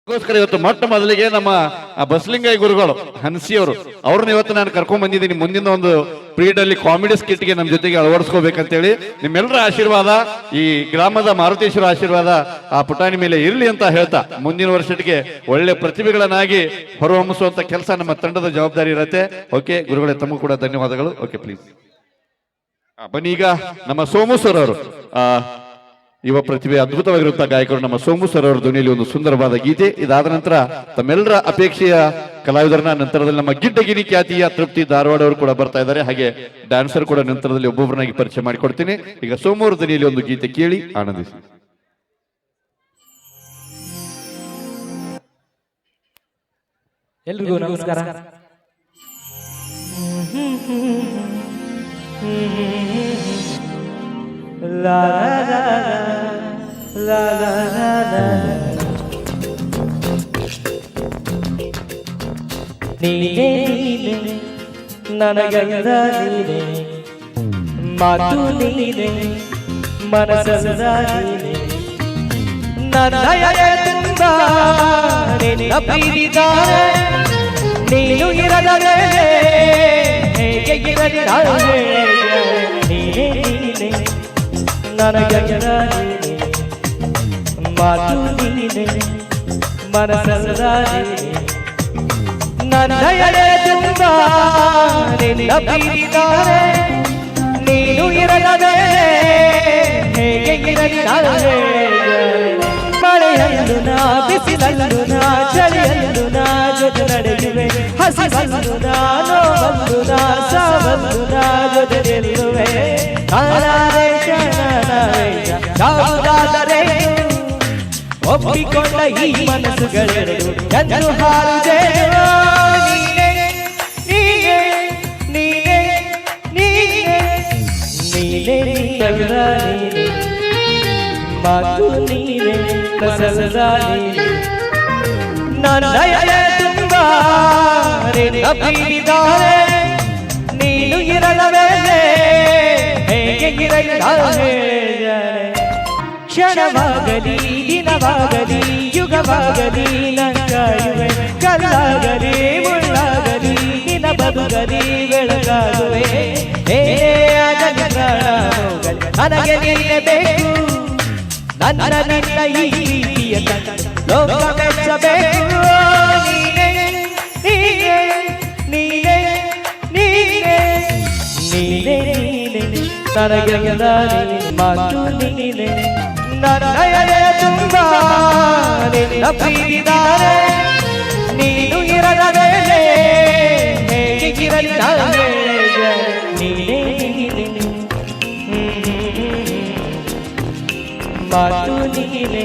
ಗೋಸ್ಕರ ಇವತ್ತು ಮೊಟ್ಟ ಮೊದಲಿಗೆ ನಮ್ಮ ಬಸಲಿಂಗಯ್ಯ ಗುರುಗಳು ಹನ್ಸಿಯವರು ಅವ್ರನ್ನ ಇವತ್ತು ನಾನು ಕರ್ಕೊಂಡ್ ಬಂದಿದ್ದೀನಿ. ಮುಂದಿನ ಒಂದು ಪೀರಿಯಡ್ ಅಲ್ಲಿ ಕಾಮಿಡಿ ಸ್ಕಿಟ್ ಗೆ ನಮ್ಮ ಜೊತೆಗೆ ಅಳವಡಿಸ್ಕೋಬೇಕಂತೇಳಿ ನಿಮ್ಮೆಲ್ಲರ ಆಶೀರ್ವಾದ, ಈ ಗ್ರಾಮದ ಮಾರುತೇಶ್ವರ ಆಶೀರ್ವಾದ ಆ ಪುಟಾಣಿ ಮೇಲೆ ಇರ್ಲಿ ಅಂತ ಹೇಳ್ತಾ ಮುಂದಿನ ವರ್ಷಕ್ಕೆ ಒಳ್ಳೆ ಪ್ರತಿಭೆಗಳನ್ನಾಗಿ ಹೊರಹೊಮ್ಮಿಸುವಂತ ಕೆಲಸ ನಮ್ಮ ತಂಡದ ಜವಾಬ್ದಾರಿ ಇರುತ್ತೆ. ಓಕೆ ಗುರುಗಳೇ, ತಮಗೂ ಕೂಡ ಧನ್ಯವಾದಗಳು. ಓಕೆ ಪ್ಲೀಸ್ ಬನ್ನಿ. ಈಗ ನಮ್ಮ ಸೋಮು ಸರ್ ಅವರು ಯುವ ಪ್ರತಿಭೆ ಅದ್ಭುತವಾಗಿರುವಂತಹ ಗಾಯಕರು ನಮ್ಮ ಸೋಮು ಸರ್ ಅವರ ಧ್ವನಿಯಲ್ಲಿ ಒಂದು ಸುಂದರವಾದ ಗೀತೆ. ಇದಾದ ನಂತರ ತಮ್ಮೆಲ್ಲರ ಅಪೇಕ್ಷೆಯ ಕಲಾವಿದರನ್ನ ನಂತರದಲ್ಲಿ ನಮ್ಮ ಗಿಡ್ಡಗಿರಿ ಖ್ಯಾತಿಯ ತೃಪ್ತಿ ಧಾರವಾಡ ಅವರು ಕೂಡ ಬರ್ತಾ ಇದ್ದಾರೆ. ಹಾಗೆ ಡ್ಯಾನ್ಸರ್ ಕೂಡ ನಂತರದಲ್ಲಿ ಒಬ್ಬೊಬ್ಬರನ್ನಾಗಿ ಪರಿಚಯ ಮಾಡಿಕೊಡ್ತೀನಿ. ಈಗ ಸೋಮು ಅವರ ಧ್ವನಿಯಲ್ಲಿ ಒಂದು ಗೀತೆ ಕೇಳಿ ಆನಂದಿಸಿ. ಎಲ್ರಿಗೂ ನಮಸ್ಕಾರ. La la la la la la ನೀನೇ ನೀನೆ ನನಗಂದ ನೀನೆ, ಮಾತು ನೀನೆ ಮನಸ್ಸದ ನೀನೆ, ನನ್ನಯ ತುಂಬ ನಿನ್ನ ಪ್ರೀತಿದ್ದಾರೆ. ನೀನು ಇರದರೆ ಹೇಗೆ ಇರಲಿ ನಾಳೆ, ನೀನೇ ನೀನೆ ನನಗಂದ ನೀನೆ, ಮಾತು ನೀನೆ ಮನಸ್ಸದ ನೀನೆ, ನನ್ನಯ ತುಂಬ ನಿನ್ನ ಪ್ರೀತಿದ್ದಾರೆ. ನೀನು ಇರಲದೆ ಹೇಗೆ ಇರಲಿ ನಾಳೆ, ಮಳೆಯಲ್ಲೂ ನಾ ಬಿಸಿಲಲ್ಲೂ ನಾ ಚಳಿಯಲ್ಲೂ ನಾ ಜೊತೆ ನಡೆಯುವೆ, ಹಸಿವಲ್ಲೂ ನಾ ನೋವಲ್ಲೂ ನಾ ಸಾವಲ್ಲೂ ನಾ ಜೊತೆ ನಿಲ್ಲುವೆ. ಯಾವುದಾದರೆ ಒಪ್ಪಿಕೊಂಡ ಈ ಮನಸ್ಸುಗಳೆರಡು ಎಂದು ಹಾರುದೆ. ನೀನೆ ನೀನೆ ನೀನೆ ನೀನೆ ನೀನೆ ನೀನಲ್ಲ ನೀನೆ, ಮಾತು ನೀನೆ ಮನಸ್ಸದ ನೀನೆ, ನನ್ನಯ ತುಂಬ ನಿನ್ನ ಪ್ರೀತಿದ್ದಾರೆ. ನೀನು ಇರಲವೇ ಹೇಗೆ ಇರಲಿ ನಾಳೆ, ಕ್ಷಣವಾಗಲಿ ದಿನವಾಗಲಿ ಯುಗವಾಗಲಿ ನಂಗಾಯುವೆ, ಕಲ್ಲಾಗಲಿ ಮುಳ್ಳಾಗಲಿ ನಿನ್ನ ಬದುಕಲಿ ಬೆಳಗಾಗುವೆ. ಏನೇ ಆಗಲಿ ಹೋಗಲಿ ನನಗೆ ನೀನೆ ಬೇಕು, ನನ್ನ ನಿನ್ನ ಈ ಪ್ರೀತಿಯ ಲೋಕ ಮೆಚ್ಚಬೇಕು. ನೀನೆ ನೀನೆ ನೀನೆ ನೀನೆ ನೀನೆ ನೀನೆ ನನಗಂದ ನೀನೆ, ಮಾತು ನೀನೆ ನನ್ನಯ ತುಂಬ ನಿನ್ನ ಪ್ರೀತಿದ್ದಾರೆ. ನೀನು ಇರದ ವೇಳೆ ಹೇಗೆ ಇರಲಿ ನಾಳೆ, ನೀನೇ ನೀನೆ ಮಾತು ನೀನೆ.